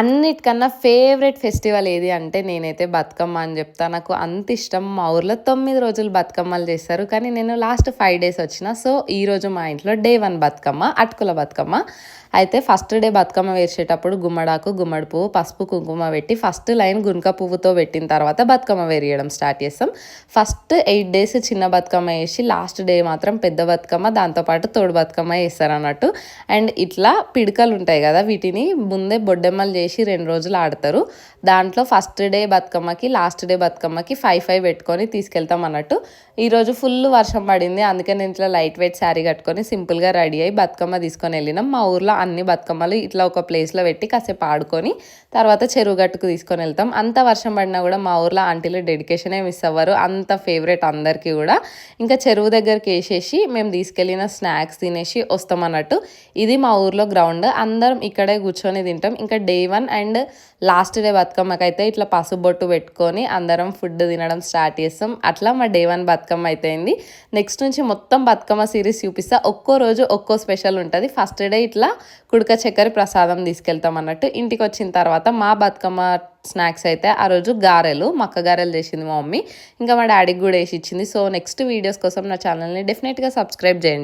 అన్నిటికన్నా favourite festival ఏది అంటే నేనైతే బతుకమ్మ అని చెప్తా. నాకు అంత ఇష్టం. మా ఊర్లో 9 రోజులు బతుకమ్మలు చేస్తారు. కానీ నేను లాస్ట్ 5 డేస్ వచ్చిన. సో, ఈరోజు మా ఇంట్లో డే 1 బతుకమ్మ, అటుకుల బతుకమ్మ. అయితే ఫస్ట్ డే బతుకమ్మ వేసేటప్పుడు గుమ్మడాకు, గుమ్మడి పువ్వు, పసుపు, కుంకుమ పెట్టి ఫస్ట్ లైన్ గునుక పువ్వుతో పెట్టిన తర్వాత బతుకమ్మ వేరియడం స్టార్ట్ చేస్తాం. ఫస్ట్ 8 డేస్ చిన్న బతుకమ్మ వేసి లాస్ట్ డే మాత్రం పెద్ద బతుకమ్మ, దాంతోపాటు తోడు బతుకమ్మ వేస్తారన్నట్టు. అండ్ ఇట్లా పిడకలు ఉంటాయి కదా, వీటిని ముందే బొడ్డెమ్మలు చేసి 2 రోజులు ఆడతారు. దాంట్లో ఫస్ట్ డే బతుకమ్మకి లాస్ట్ డే బతుకమ్మకి 5 పెట్టుకొని తీసుకెళ్తాం అన్నట్టు. ఈరోజు ఫుల్ వర్షం పడింది, అందుకే నేను ఇట్లా లైట్ వెయిట్ శారీ కట్టుకొని సింపుల్గా రెడీ అయ్యి బతుకమ్మ తీసుకొని వెళ్ళినాం. మా ఊర్లో అన్ని బతుకమ్మలు ఇట్లా ఒక ప్లేస్లో పెట్టి కాసేపు ఆడుకొని తర్వాత చెరువు గట్టుకు తీసుకొని వెళ్తాం. అంత వర్షం పడినా కూడా మా ఊర్లో ఆంటీలు డెడికేషనే మిస్ అవ్వరు, అంత ఫేవరెట్ అందరికీ కూడా. ఇంకా చెరువు దగ్గరికి వేసేసి మేము తీసుకెళ్ళిన స్నాక్స్ తినేసి వస్తాం అన్నట్టు. ఇది మా ఊర్లో గ్రౌండ్, అందరం ఇక్కడే కూర్చొని తింటాం. ఇంకా డే 1 అండ్ లాస్ట్ డే బతుకమ్మకైతే ఇట్లా పసుపు బొట్టు పెట్టుకొని అందరం ఫుడ్ తినడం స్టార్ట్ చేస్తాం. అట్లా మా డే 1 బతుకమ్మ అయిపోయింది. నెక్స్ట్ నుంచి మొత్తం బతుకమ్మ సిరీస్ చూపిస్తా. ఒక్కో రోజు ఒక్కో స్పెషల్ ఉంటుంది. ఫస్ట్ డే ఇట్లా కుడక చక్కెర ప్రసాదం తీసుకెళ్తాం అన్నట్టు. ఇంటికి వచ్చిన తర్వాత మా బతుకమ్మ స్నాక్స్ అయితే ఆ రోజు గారెలు, మక్క గారెలు చేసింది మా మమ్మీ. ఇంకా మా డాడీకి కూడా వేసి ఇచ్చింది. సో నెక్స్ట్ వీడియోస్ కోసం నా ఛానల్ని డెఫినెట్గా సబ్స్క్రైబ్ చేయండి.